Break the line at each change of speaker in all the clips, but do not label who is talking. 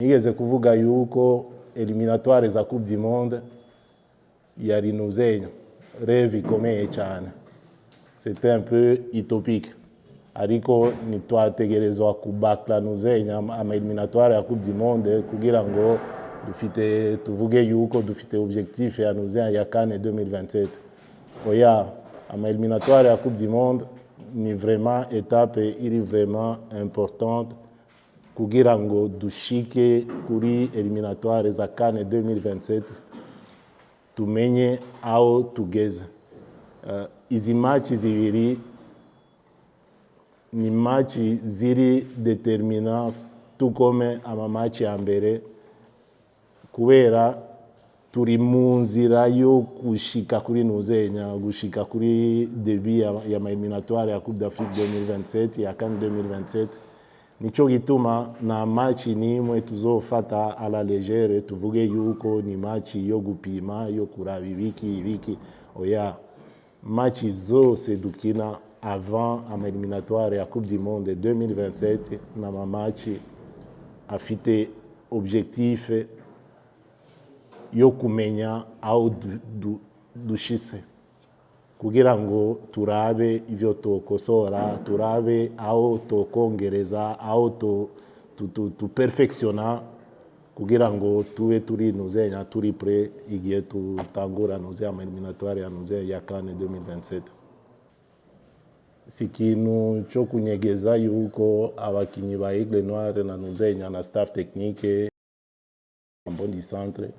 nigeze kuvuga yuko eliminatoire za Coupe du Monde yari nuzenya rêve ikomeye cyane, c'était un peu utopique, ariko ntitwategerezwa kubakla nuzenya ama eliminatoire ya Coupe du Monde kugira ngo tuvuge yuko dufite objectif ya nuzenya ya CAN 2027. Oya, ama eliminatoire ya Coupe du Monde ni vraiment étape iri vraiment importante kugira ngo dushike kuri eliminatoire za CAN 2027 tumenye aho tugeze. Izi match zibiri ni match ziri determinant tukome ama match ya mbere kubera turi mu nzira yo gushika kuri nuzenya, gushika kuri début ya ma eliminatoire ya Coupe d'Afrique 2027 ya CAN 2027. Nico gituma na match nimwe tuzofata à la légère tuvuge yuko ni match yo gupima yo kuraba ibiki. Oya, match zose dukina avant ama eliminatoire ya Coupe du Monde 2027 na ma match afite objectif yo kumenya aho dushise kugira ngo turabe ivyo tokosora, turabe aho tokongereza, aho tu perfectiona kugira ngo tuwe turi nuzenya turi prêt igihe tutangura nuzenya ama eliminatoire ya nuzenya ya CAN 2027. Si ikintu cyo kunyegeza yuko abakinyi ba Aigle Noir na nuzenya na staff technique Mbondi Centre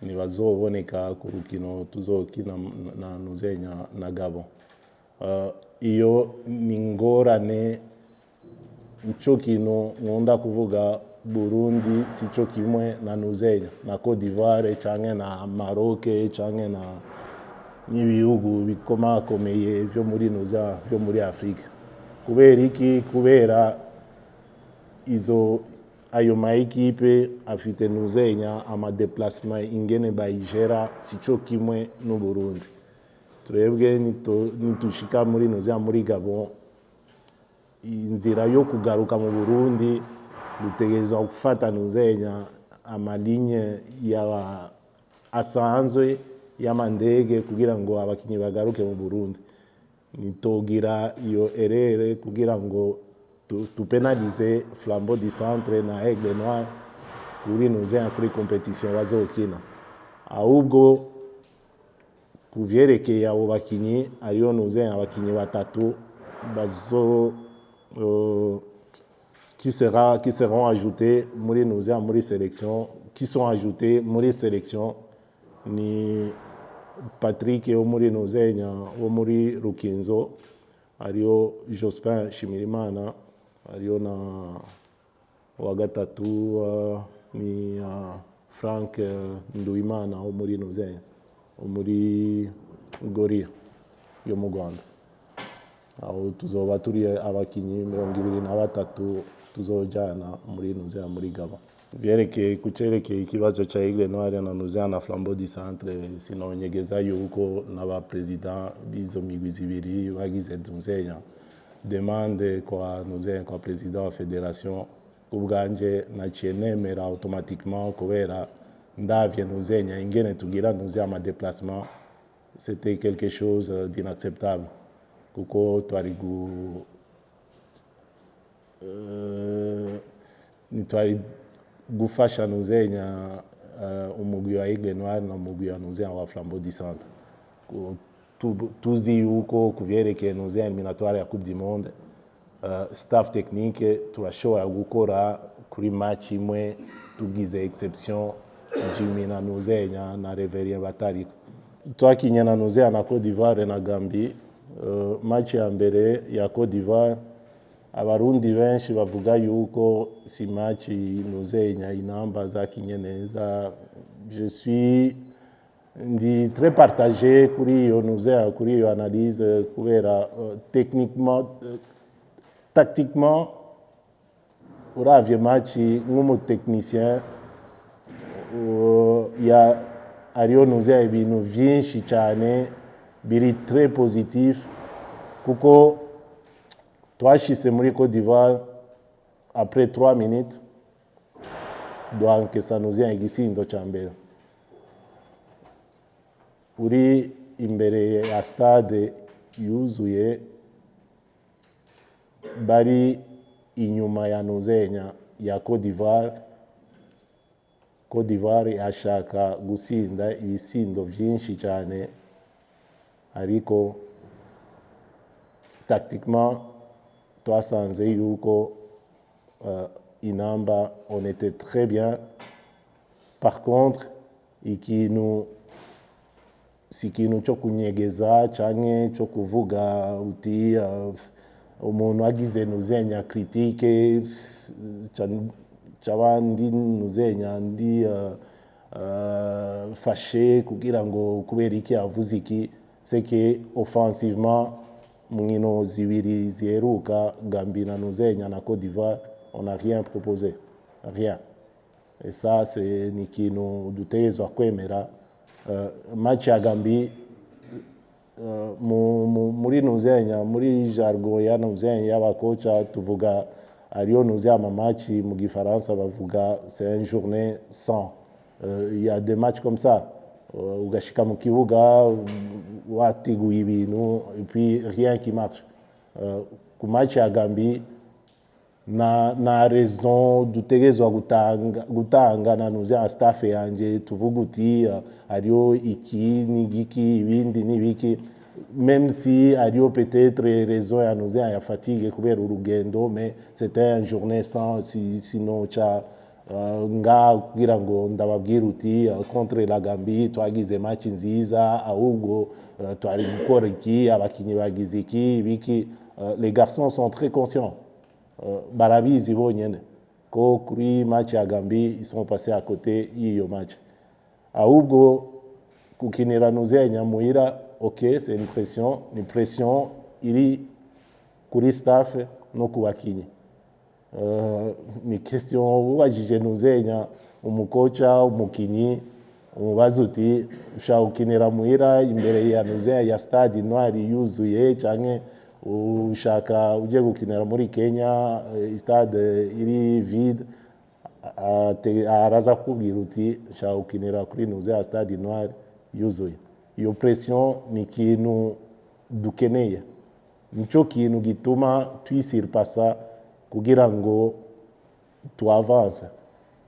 ntibazoboneka ku rukino tuzokina na nuzenya na Gabon. Iyo ni ngorane, ico kintu nkunda kuvuga Burundi sico kimwe na nuzenya na Côte d'Ivoire canke na Maroc canke na n'ibihugu bikomakomeye vyo muri nuzenya vyo muri Afrika. Kubera iki? Kubera ayo ma ekipe afite nuzenya ama déplacement ingene bayigera sico kimwe no Burundi. Twebwe nitushika muri nuzenya muri Gabon, inzira yo kugaruka mu Burundi dutegerezwa gufata nuzenya ama ligne ya asanzwe y'amandege kugira ngo abakinyi bagaruke mu Burundi. Nitogira iyo erere kugira ngo tu penalize Flambeau du Centre na Aigle Noir kuri nuzenya kuri competition bazokina. Ahubwo kuvyerekeye abo bakinyi ariyo nuzenya abakinyi batatu qui seront ajoutés muri nuzenya muri sélection, qui sont ajoutés muri sélection ni Patrick wo muri nuzenya wo muri Rukinzo, ariyo Jospin Shimirimana, ariyo na wa gatatu ni Frank Nduwimana wo muri nuzenya wo muri Gorilla yo mu Rwanda. Aho tuzoba turi abakinyi 23 tuzojana muri nuzenya muri Gabon. Kucerekeye ikibazo cha Aigle Noir na nuzenya na Flambeau du Centre, sinonyegeza yuko n'aba president bizo migwi zibiri bagize nuzenya demande kwa nuzenya kwa president wa federation. Ubwanje naciye nemera automatiquement kubera ndavye nuzenya ingene tugira nuzenya ma déplacement, c'était quelque chose d'inacceptable kuko twari gufasha nuzenya umugwi wa Aigle Noir na umugwi wa nuzenya wa Flambeau du Centre. Tuzi yuko kuvyerekeye nuzenya eliminatoire ya Coupe du Monde, staff technique turashobora gukora kuri match imwe tugize exception Jimmy na nuzenya na Reverien Batariko. Twakinye na nuzenya na Côte d'Ivoire na Gambie. Match ya mbere ya Côte d'Ivoire abarundi benshi bavuga yuko si match nuzenya inamba zakinye neza. Je suis très partagé kuri iyo nuzenya, kuri iyo analyse kubera techniquement tactiquement uravye match nk'umutechnicien ya ariyo nuzenya ibintu vyinshi cyane biri très positif kuko twashise muri Côte d'Ivoire après 3 minutes dwankesanuzia igisindo ca mbere uri imbere ya stade yuzuye bari inyuma ya nuzenya ya Côte d'Ivoire. Côte d'Ivoire yashaka gusinda ibisindo vyinshi cyane ariko tactiquement twasanze yuko inamba on était très bien. Par contre ikintu si ikintu cyo kunyegeza canke cyo kuvuga uti umuntu agize nuzenya critique c'abandi nuzenya ndi fâché kugira ngo kubera iki avuze iki, c'est que offensivement mwino zibiri ziheruka Gambie na nuzenya na Côte d'Ivoire on n'a rien proposé, rien. Et ça c'est ni kintu dutegerezwa kwemera. Match ya Gambie muri nuzenya muri jargon ya nuzenya y'abakoca tuvuga ariyo nuzenya match mu gifaransa bavuga c'est une journée sans. Il y a des matchs comme ça ugashika mu kibuga watiguye ibintu et puis rien qui marche. Ku match ya Gambie na raison dutegerezwa gutanga na nuzenya staff yanje tuvuga uti ariyo iki n'igiki ibindi n'ibiki, même si ariyo peut-être raison ya nuzenya ya fatigue kubera urugendo, mais c'était une journée sans. Sinon cha nga kugira ngo ndababwira uti contre la Gambie twagize match nziza ahubwo twari gukora iki abakinyi bagize iki ibiki. Les garçons sont très conscients, barabizi bonyene ko kuri match ya Gambie ils sont passés à côté y'iyo match. Ahubwo kukinira nuzenya muhira, ok c'est une pression iri kuri staff no ku bakinyi. Ni question ubajije nuzenya umukoca umukinyi umubaza uti ushaka gukinira muhira imbere ya nuzenya ya stade noir yuzuye canke ushaka uje gukinira muri Kenya stade iri vide, araza kubwira uti ushaka gukinira kuri nuzenya stade noir yuzuye. Iyo pression ni kintu dukeneye, nico kintu gituma twisirpasa kugira ngo tuavance.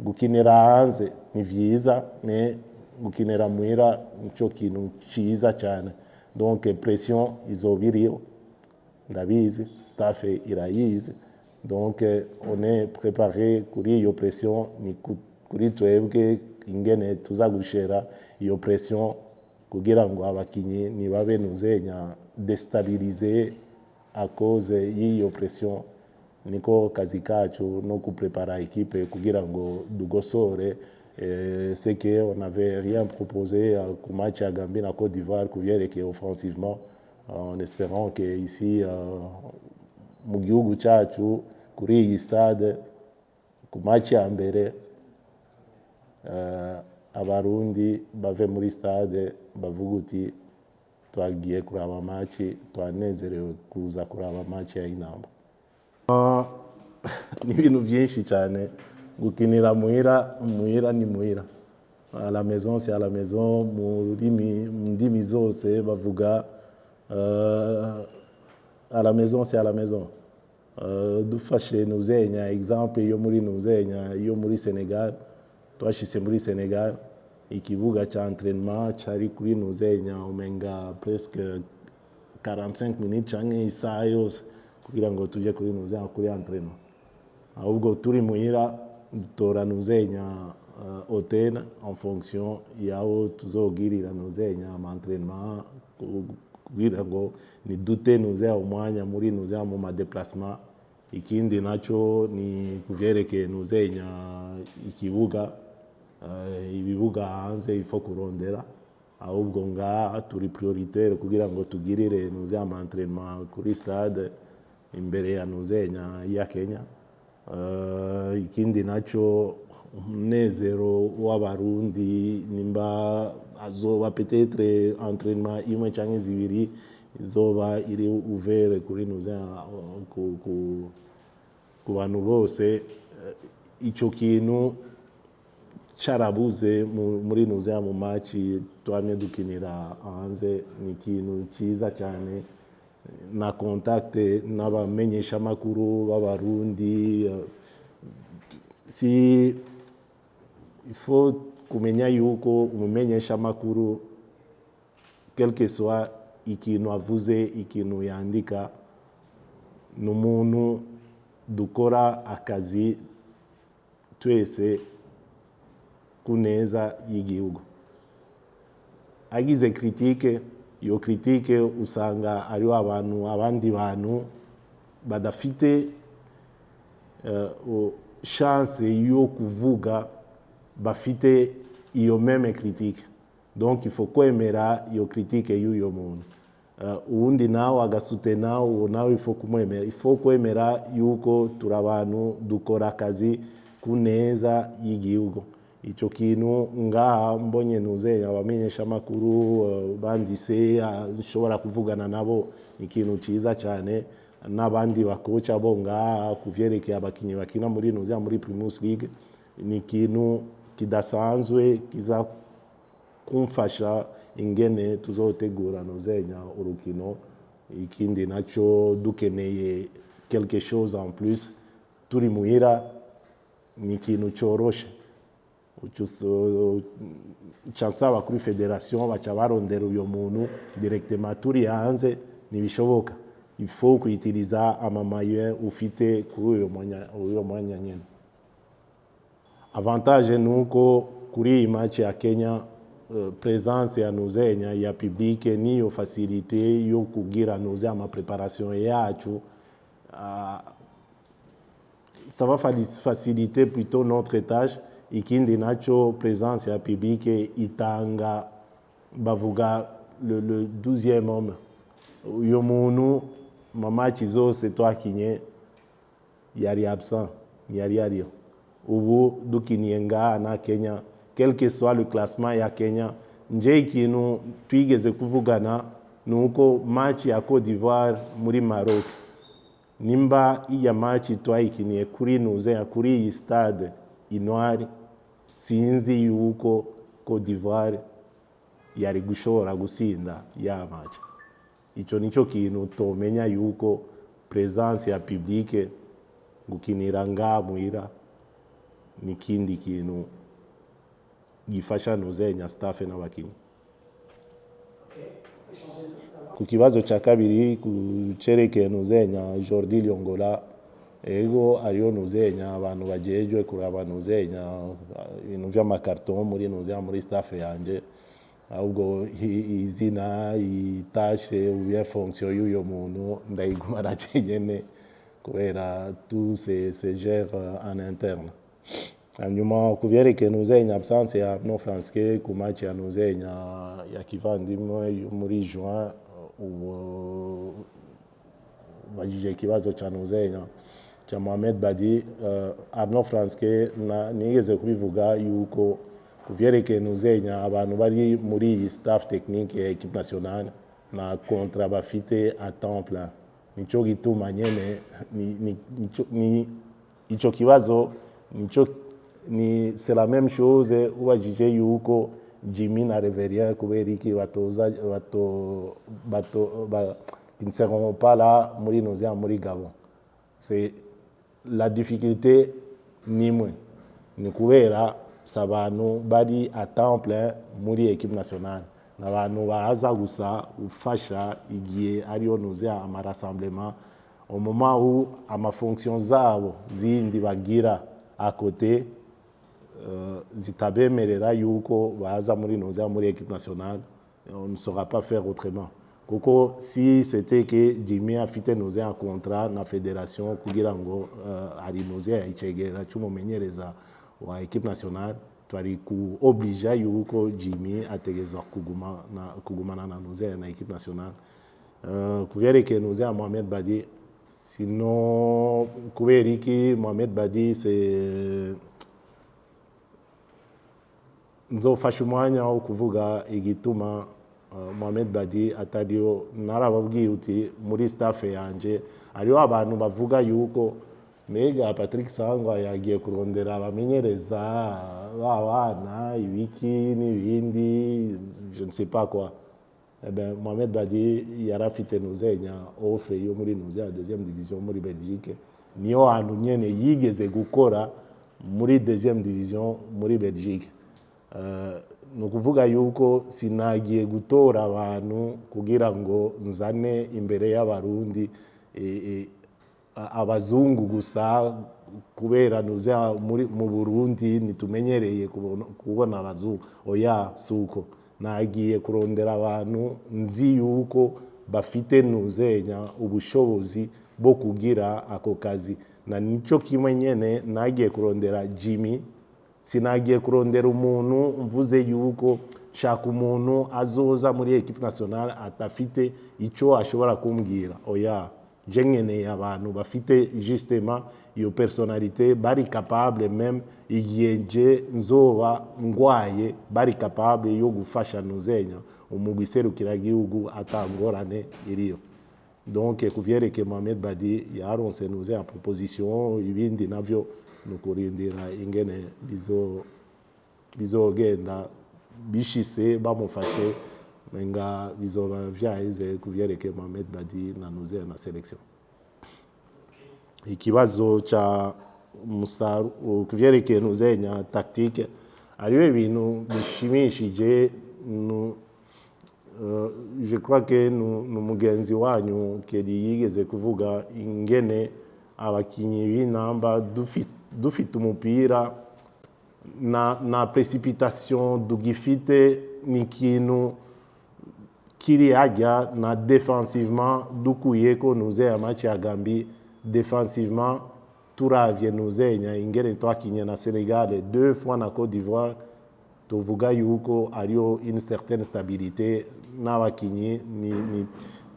Gukinira hanze ni vyiza, mais gukinira muhira nico kintu ciza cyane. Donc pression izobiriyo ndabizi, staff irayizi, donc on est préparé kuri iyo pression. Ni kuri twebwe ingene tuza gushera iyo pression kugira ngo abakinyi nibabe nuzenya déstabiliser à cause y'iyo pression. Niko kazi kacu no kuprepara equipe kugira ngo dugosore. C'est que on n'avait rien proposé ku match ya Gambie na Côte d'Ivoire kuvyerekeye offensivement, en espérant que ici mu gihugu cyacu kuri iyi stade ku match ya mbere abarundi bave muri stade bavuga uti twagiye kuraba match, twanezerewe kuza kuraba match ya inamba. Ni ibintu byinshi cyane gukinira muhira ni muhira. À la maison c'est à la maison, mu ndimi zose bavuga à la maison c'est à la maison. Dufashe nuzenya exemple yo muri nuzenya yo muri Senegal, twashise muri Senegal ikibuga cha entraînement cyari kuri nuzenya umenga presque 45 minutes canke isaha yose kugira ngo tuje kuri nuzenya kuri entraînement. Ahubwo turi muhira dutora nuzenya hotel en fonction yaho tuzogirira nuzenya entraînement kugira ngo ni dute nuzenya umwanya muri nuzenya mu déplacement. Ikindi naco ni kuvyerekeye nuzenya ikibuga, ibibuga hanze ifo kurondera, ahubwo nga turi prioritaire kugira ngo tugirire nuzenya entraînement kuri stade imbere ya nuzenya ya Kenya. Ikindi naco umunezero w'abarundi nimba azoba peut-être entraînement imwe canke zibiri izoba iri ouvert kuri nuzenya ku bantu bose. Ico kintu cyarabuze muri nuze mu maci twamye dukinira hanze. Ni ikintu cyiza cyane na contact n'abamenyesha makuru b'abarundi. Si il faut kumenya yuko umumenyesha makuru quel que soit ikintu avuze, ikintu yandika, n'umuntu dukora akazi twese ku neza y'igihugu. Agize critique, iyo critique usanga ari abandi bantu badafite chance yo kuvuga bafite iyo meme critique. Donc il faut kwemera iyo critique y'uyo muntu. Uwundi nawe agasutena uwo nawe il faut kumwemera. Il faut kwemera yuko turi abantu dukora akazi ku neza y'igihugu. Icyo kintu ngaha mbonye nuze abamenyesha amakuru bandise nshobora kuvugana nabo, ikintu cyiza cyane. N'abandi bakoca bo ngaha kuvyerekeye abakinyi bakina muri nuze muri Primus League, ni ikintu kidasanzwe kiza kumfasha ingene tuzotegura nuzenya urukino. Ikindi naco dukeneye quelque chose en plus turi muhira, ni ikintu cyoroshe. Chansaba kuri federation baca barondera uyo muntu directement turi hanze, nibishoboka. Il faut kuitiliza amamaye ufite kuri uyo mwanya nyene. Avantage nuko kuri iyi match ya Kenya présence ya nuzenya ya public niyo facilité yo kugira nuze ama préparation yacu. Ça va faciliter plutôt notre tâche. Ikindi nacho présence ya public itanga bavuga le 12e homme. Uyo muntu mamachi zose twakinye yari absent, yari ariyo. Ubu dukiniye ngaha na Kenya, quel que soit le classement ya Kenya, nje ikintu twigeze kuvugana nuko match ya Côte d'Ivoire muri Maroc, nimba iya match twayikiniye kuri nuze kuri iyi stade Intwari, sinzi yuko Côte d'Ivoire yari gushobora gusinda ya match. Ico nico kintu tomenya yuko présence ya public gukinira nga muira ni kindi kintu gifasha nuzenya staff n'abakinyi. Ku kibazo cha kabiri kucerekeye nuzenya Jordi Liongola, ego ariyo nuzenya abantu bajejwe kuraba nuzenya ibintu vy'amakarton muri nuzenya muri staff yanje, ahubwo izina itashe ubye fonction y'uyo muntu ndayigumana cyene kubera tout se gère en interne. Hanyuma kuvyerekeye nuzenya absence ya no Franske ku match ya nuzenya ya kivandimwe muri juin, bajije ikibazo cha nuzenya cha Mohamed Badi. Arnaud Franske nigeze kubivuga yuko kuvyerekeye nuzenya abantu bari muri iyi staff technique ya equipe nationale na contrat bafite à temps plein. Nico gituma nyene ni ico kibazo c'est la même chose ubajije yuko Jimmy na Reverien kubera iki qui ne seront pas là muri nuzenya muri Gabon. C'est la difficulté nimwe ni kubera sabanu bari à temps plein muri équipe nationale, n'abantu baza gusa ufasha igihe ariyo nuzenya ama rassemblement au moment où ama fonction zabo zindi bagira à côté zitabemerera yuko baza muri nuzenya muri équipe nationale. On ne saura pas faire autrement. Kuko si c'était que Jimmy afite nuzenya contrat na fédération kugira ngo ari nuzenya icegera cy'umumenyereza wa équipe nationale, twari ku oblige yuko Jimmy ategezwa kugumana na nuzenya na équipe nationale. Kuvyerekeye nuzenya Mohamed Badi, sinon kubera iki Mohamed Badi c'est nzofasha umwanya wo kuvuga igituma Mohamed Badi atariyo. Narababwiye uti muri staff yanje ariyo abantu bavuga yuko mbega Patrick Sangwa yagiye kurondera abamenyereza b'abana ibiki n'ibindi je ne sais pas quoi. Eh ben, Mohamed Badi yari afite nuzenya offre yo muri nuzenya deuxième division muri Belgique, niyo hantu nyene yigeze gukora muri deuxième division muri Belgique. Ni ukuvuga yuko sinagiye gutora abantu kugira ngo nzane imbere y'abarundi abazungu gusa, kubera nuze mu Burundi nitumenyereye kubona abazungu. Oya, suko nagiye kurondera abantu nzi yuko bafite nuzenya ubushobozi bwo kugira ako kazi, na nico kimwe nyene nagiye kurondera Jimmy. Sinagiye kurondera umuntu mvuze yuko shaka umuntu azoza muri equipe nationale atafite ico ashobora kumbwira. Oya, je nkeneye abantu bafite justement iyo personnalité, bari capable même igihe nje nzoba ngwaye, bari capable yo gufasha nuzenya umugwi serukiragihugu atangorane iriyo. Donc kuvyerekeye Mohamed Badi yaronse nuzenya proposition, ibindi navyo nukurindira ingene bizogenda bishise bamufashe, menga bizoba vyaheze kuvyerekeye Mohamed Badi na nuzenya na selection. Ikibazo cha kuvyerekeye nuzenya tactique, ariwe ibintu bishimishije. Je crois que n'umugenzi wanyu Kedi yigeze kuvuga ingene abakinyi b'inamba dufite umupira na precipitation dugifite ni kintu kiri hajya na défensivement dukuye ko nuzenya match ya Gambie défensivement turavye nuzenya ingene twakinye na Sénégal 2 fois na Côte d'Ivoire, tuvuga yuko ariyo une certaine stabilité n'abakinyi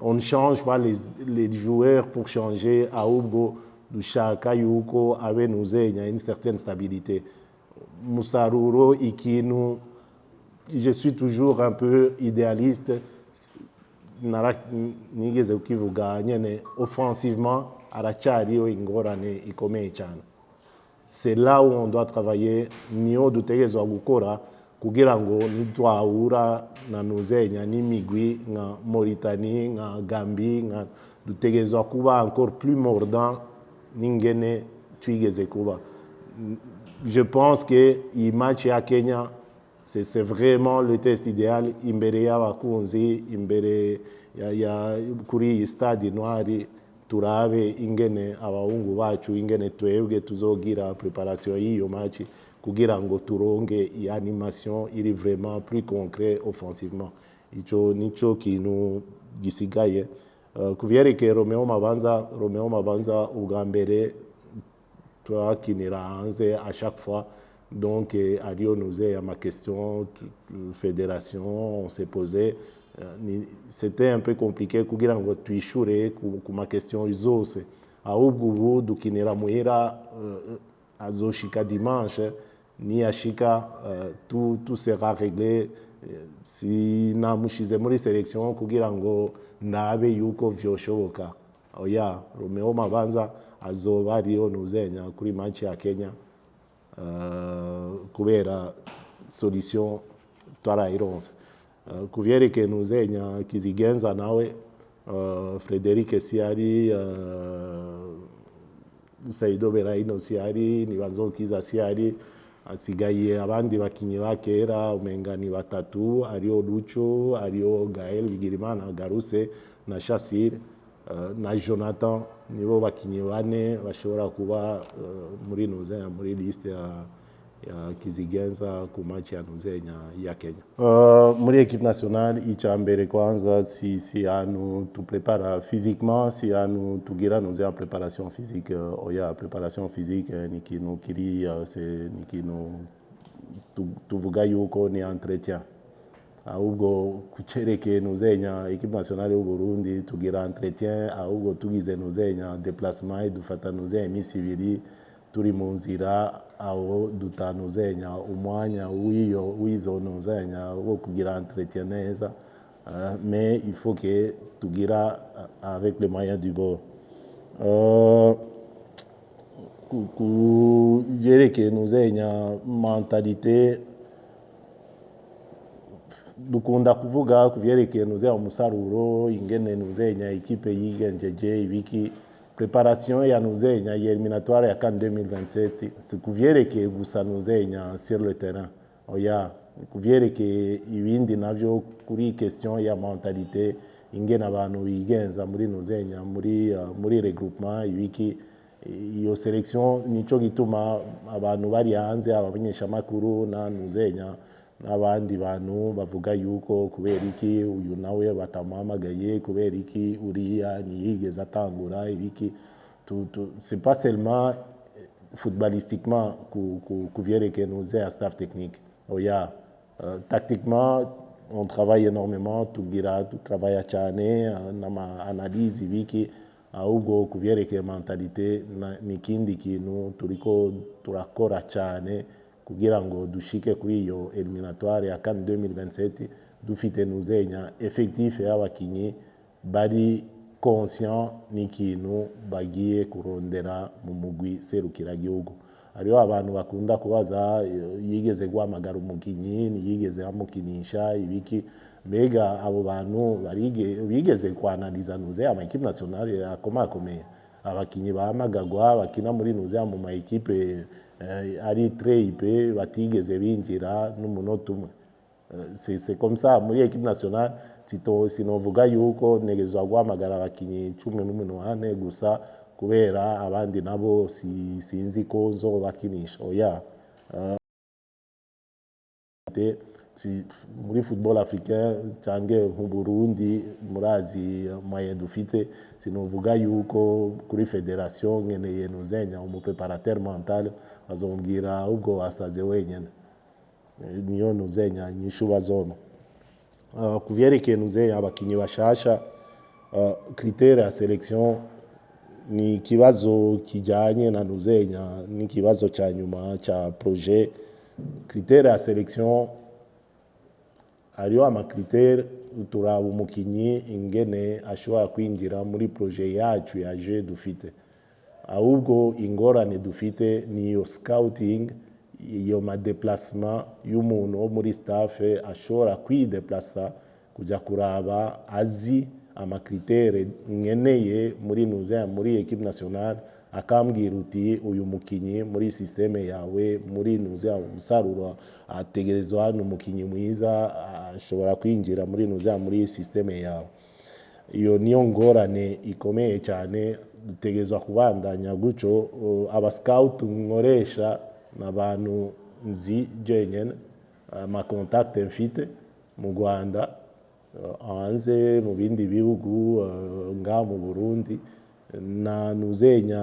on ne change pas les joueurs pour changer, ahubwo dushaka yuko abe nuzenya une certaine stabilité. Musaruro ikintu, je suis toujours un peu idéaliste, nigeze ukivuga nyene offensivement aracariyo ingorane ikomeye cyane. C'est là où on doit travailler, niyo dutegerezwa gukora kugira ngo nitwahura na nuzenya n'imigwi nka Mauritanie nka Gambie dutegerezwa kuba encore plus mordant n'ingene twigeze kuba. Je pense que iyi match ya Kenya c'est vraiment le test idéal imbere y'abakunzi, imbere ya kuri iyi stade noire, turabe ingene abahungu bacu ingene twebwe tuzogira preparation y'iyo match kugira ngo turonge iyi animation iri vraiment plus concret offensivement. Ico nico kintu gisigaye. Kuvyerekeye Romeo Mabanza ubwa mbere twakinira hanze à chaque fois, donc ariyo nuzenya ma question fédération on s'est posé, c'était un peu compliqué kugira ngo twishure ku ma question zose, ahubwo ubu dukinira muhira, azoshika dimanche niyashika tout sera réglé. Si namushize muri sélection kugira ngo ndabe yuko vyoshoboka. Oya, Romeo Mabanza azoba ariyo nuzenya kuri match ya Kenya, kubera solution twarayironse. Kuvyerekeye nuzenya Kizigenza nawe Frederic Siari, Saido Beraino Siari, Nibanzokiza Siari, asigaye abandi bakinyi bakera umenga ni batatu, ariyo Lucho, ariyo Gaël Bigirimana Garuse na Shassir na Jonathan, nibo bakinyi bane bashobora kuba muri nuzenya muri liste ya Kizigenza ku match ya nuzenya ya Kenya. Muri équipe nationale icambere kwanza si anu tu prépare physiquement, si anu tugira nuzenya préparation physique. Oya, préparation physique ni kintu kiri c'est ni kintu tuvuga yuko ni entretien, ahubwo kucerekeye nuzenya équipe nationale y'u Burundi tugira entretien, ahubwo tugize nuzenya déplacement dufata nuzenya imisi ibiri turi mu nzira, aho dutanuzenya umwanya w'izo nuzenya wo kugira entretien neza, mais il faut que tugira avec les moyens du bord. ku vyerekeye nuzenya mentalite dukunda kuvuga ku vyerekeye nuzenya umusaruro ingene nuzenya ikipe yigenjeje ibiki preparation ya nuzenya ya eliminatoire ya CAN 2027 si ku vyerekeye gusa nuzenya sur le terrain oya ku vyerekeye ibindi navyo kuri question ya mentalite ingene abantu bigenza muri nuzenya muri regroupement ibiki iyo selection nico gituma abantu bari hanze abamenyeshamakuru na nuzenya n'abandi bantu bavuga yuko kubera iki uyu nawe batamuhamagaye kubera iki uriya ntiyigeze atangura ibiki c'est pas seulement footballistiquement ku vyerekeye nuzenya staff technique oya tactiquement on travaille énormément tutravailla cyane n'ama analyse ibiki ahubwo ku vyerekeye mentalite n'ikindi kintu turiko turakora cyane kugira ngo dushike kuri iyo eliminatoire ya CAN 2027 dufite nuzenya effectif y'abakinyi bari conscient n'ikintu bagiye kurondera mu mugwi serukiragihugu. Hariho abantu bakunda kubaza yigeze guhamagara umukinyi yigeze amukinisha ibiki mbega abo bantu bigeze kwanaliza nuzenya ama equipe nationale akomakomeye abakinyi bahamagagwa bakina muri nuzenya mu ma equipe ari treipe batigeze binjira n'umunota umwe c'est comme ça muri equipe nationale sinovuga yuko negezwa guhamagara abakinyi 18 gusa kubera abandi nabo sinzi ko nzobakinisha oya muri football africain cyangwa mu Burundi murazi moyen dufite sinovuga yuko kuri federation nkeneye nuzenya umupreparateur mental bazombwira ubwo asaze wenyene niyo nuzenya nyishu bazoma kuvyerekeye nuzenya abakinyi bashasha critère ya selection ni kibazo kijanye na nuzenya ni kibazo cha nyuma cha projet critère ya selection hariho amakritere turaba umukinyi ingene ashobora kwinjira muri projet yacu ya jeu dufite ahubwo ingorane dufite niyo scouting iyo madeplasement y'umuntu wo muri staff ashobora kwideplasa kuja kuraba azi amakritere nkeneye muri nuzenya muri equipe nationale akambwira uti uyu mukinyi muri systeme yawe muri nuzenya umusaruro ategerezwa n'umukinyi mwiza ashobora kwinjira muri nuzenya muri systeme yawe iyo niyo ngorane ikomeye cyane dutegerezwa kubandanya guco aba scout nkoresha n'abantu nzi jenyene ama contact mfite mu Rwanda hanze mu bindi bihugu nga mu Burundi na nuzenya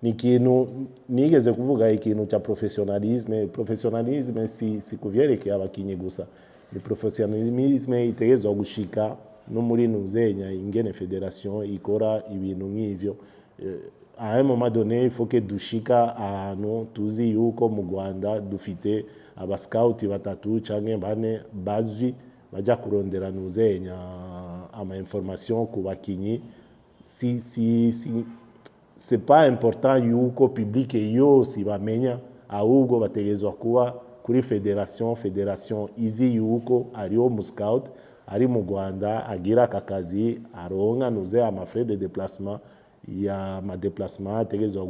ni kintu nigeze kuvuga ikintu cya professionalisme si kuvyerekeye abakinyi gusa ni professionalisme itegerezwa gushika no muri nuzenya ingene federation ikora ibintu nk'ivyo à un moment donné il faut que dushika ahantu tuzi yuko mu Rwanda dufite aba scout batatu canke bane bazwi baja kurondera nuzenya ama information ku bakinyi c'est pas important yuko public yose bamenya ahubwo bategezwa kuba kuri federation izi yuko ariho mu scout ari mu Rwanda agira akakazi aronka nuzenya ama frais de déplacement ya ma déplacement ategezwa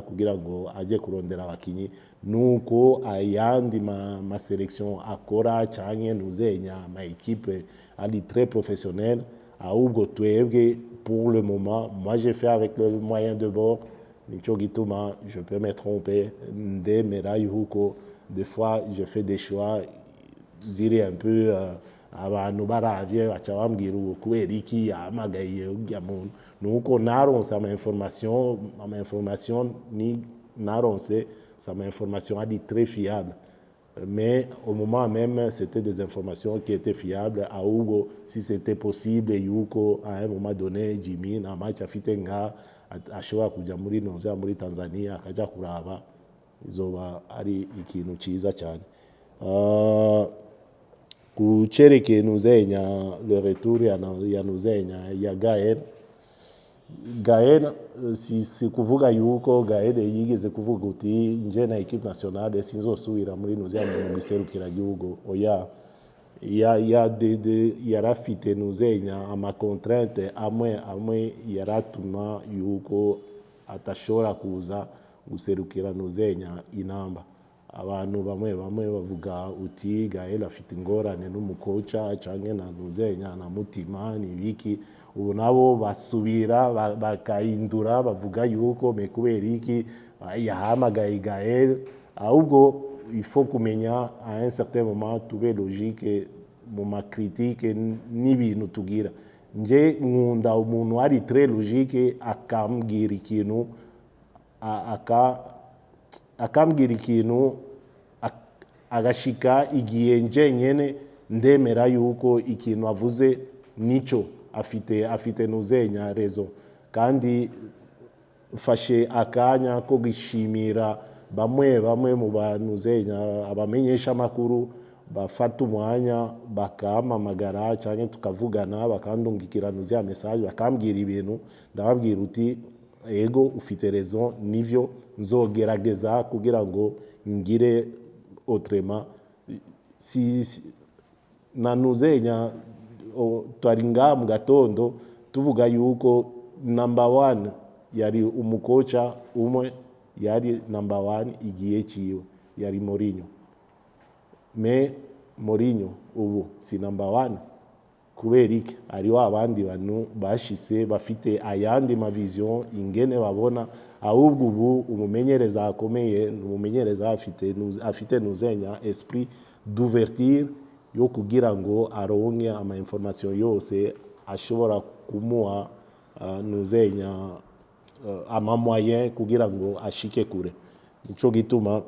kugira ngo aje kurondera abakinyi nuko ayandi ma selection akora canke nuzenya ma équipe ali très professionnelle ahubwo twebwe pour le moment moi j'ai fait avec le moyen de bord nico gituma je peux me tromper ndemera yuko des fois je fais des choix ziri un peu abantu baravye baca bambwira kubera iki yahamagaye ujya muntu nuko naronse ama information ni naronse sama information ali très fiable mais au moment même c'était des informations qui étaient fiables ahubwo si c'était possible yuko à un moment donné Jimmy na match afite nga ashobora kuja muri nozera muri Tanzania akaja kuraba izoba ari ikintu ciza cyane kucherekeye nuzenya le retour ya nuzenya ya Gaël Gaël si kuvuga yuko Gaël yigeze kuvuga uti nje na equipe nationale sinzosubira muri nuze mu giserukira gihugu oya yarafite nuzenya ama contrainte amwe yaratuma yuko atashobora kuza guserukira nuzenya inamba. Abantu bamwe bavuga uti Gaël afite ingorane n'umukoca canke na nuzenya na mutima ni biki, ubu nabo basubira bakahindura bavuga yuko me kubera iki yahamagaye Gaël, ahubwo il faut kumenya à un certain moment tube logique mu macritique n'ibintu tugira. Nje nkunda umuntu ari très logique akambwira ikintu akambwira ikintu agashika igihe nje nyene ndemera yuko ikintu avuze nico afite nuzenya rezo, kandi mfashe akanya ko gishimira bamwe mu banuzenya abamenyesha makuru bafata umwanya bakampamagara canke tukavugana bakandungikira nuze message bakambwira ibintu ndababwira uti ego ufite raison nivyo nzogerageza kugira ngo ngire autrement si na nuzenya twaringa mu gatondo tuvuga yuko number 1 yari umukoca umwe yari number 1 igihe ciwe yari Mourinho. Me Mourinho ubu si number 1 kubera iki ariho abandi bantu bashise bafite ayandi ma vision ingene babona, ahubwo ubu umumenyereza akomeye umumenyereza afite nuzenya esprit d'ouverture yo kugira ngo aronke ama information yose ashobora kumuha nuzenya ama moyen kugira ngo ashike kure. Nico gituma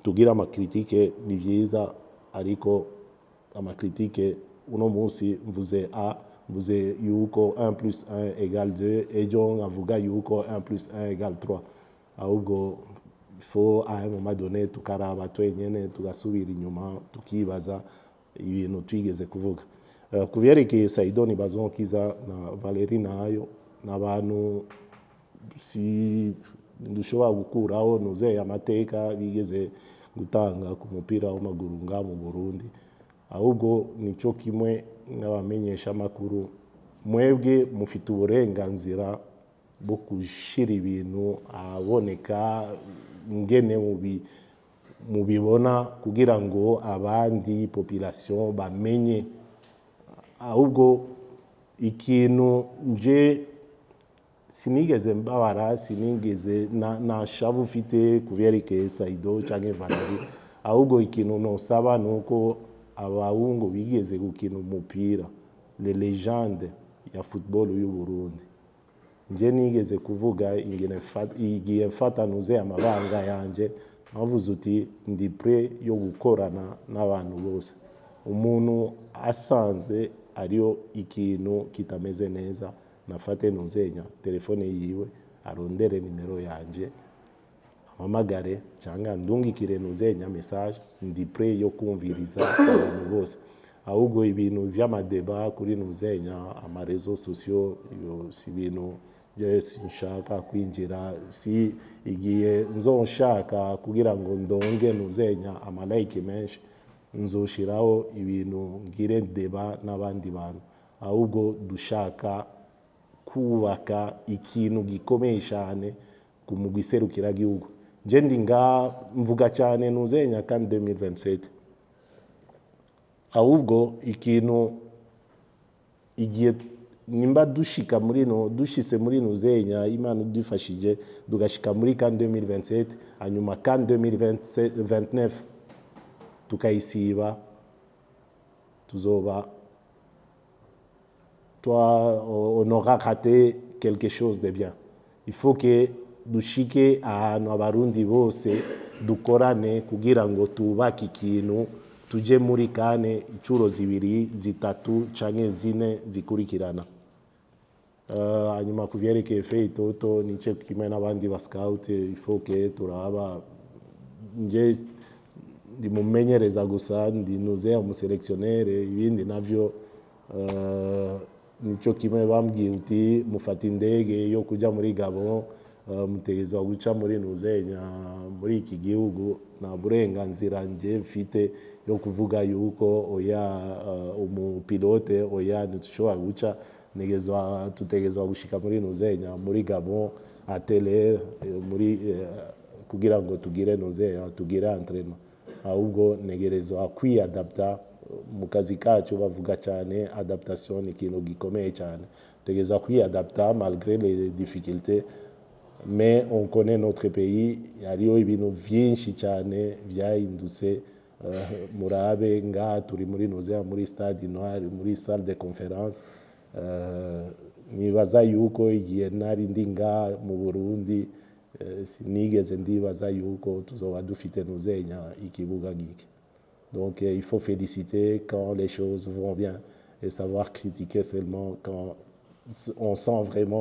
tugira ama critique ni vyiza, ariko ama critique uno musi mvuze yuko 1 plus 1 égale 2 ejo nkavuga yuko 1 plus 1 égale 3, ahubwo faut à un moment donné tukaraba twenyene tugasubira inyuma tukibaza ibintu twigeze kuvuga. Kuvyerekeye Saidoni Bazonkiza na Valeri Nayo n'abantu si dushobora gukuraho nuze amateka bigeze gutanga ku mupira w'amaguru nga mu Burundi, ahubwo nico kimwe n'abamenyesha makuru mwebwe mufite uburenganzira bwo kushira ibintu aboneka ngene mubibona kugira ngo abandi population bamenye, ahubwo ikintu nje sinigeze mbabara sinigeze na shavu ufite kuvyerekeye Saido canke Valeri, ahubwo ikintu nosaba nuko abahungu bigeze gukina umupira les légendes ya football y'u Burundi, nje nigeze kuvuga igihe mfata nuze amabanga yanje navuze uti ndi prêt yo gukorana n'abantu bose, umuntu asanze ariyo ikintu kitameze neza nafate nuzenya telefone yiwe arondere nimero yanje amamagare cyangwa ndungikire nuzenya message, ndi prêt yo kumviriza abantu bose, ahubwo ibintu vy'amadeba kuri nuzenya ama réseaux sociaux si ibintu Yes, nshaka kwinjira si igihe nshaka kugira ngo ndonge nuzenya ama like menshi nzoshiraho ibintu ngire deba n'abandi bantu, ahubwo dushaka kubaka ikintu gikomeye cyane ku mugwiserukira gihugu. Je ndi nga mvuga cyane nuzenya kandi 2027, ahubwo ikintu igihe nimba dushika muri dushise muri nuzenya Imana dufashije dugashika muri kan 2027 hanyuma kan 2029 tukayisiba tuzoba on aura raté quelque chose de bien. Il faut que dushike ahantu abarundi bose dukorane kugira ngo tubake ikintu tuje muri kane incuro zibiri zitatu canke zine zikurikirana. Hanyuma kuvyerekeye Feitoto nice kimwe n'abandi ba scout, il faut que turaba nje ndi mumenyereza gusa ndi nuze umuselectionnaire, ibindi navyo nico kimwe bambwiye uti mufata indege yo kujya muri Gabon, mutegerezwa guca muri nuzenya muri iki gihugu, nta burenganzira nje mfite yo kuvuga yuko oya umupilote oya ntitushobora guca, tutegerezwa gushika muri nuzenya muri Gabon atelier muri kugira ngo tugire nuzenya tugire entraînement, ahubwo ntegerezwa kwiadapta mu kazi kacu bavuga cyane adaptation ni ikintu gikomeye cyane, tutegerezwa kwiadapta malgré les difficultés, mais on connaît notre pays, hariho ibintu byinshi cyane byahindutse. Murabe nga turi muri nuzenya muri stade noir muri salle de conférence, nibaza yuko igihe nari ndi nga mu Burundi sinigeze ndibaza yuko tuzoba dufite nuzenya ikibuga giki. Donc il faut féliciter quand les choses vont bien et savoir critiquer seulement quand on sent vraiment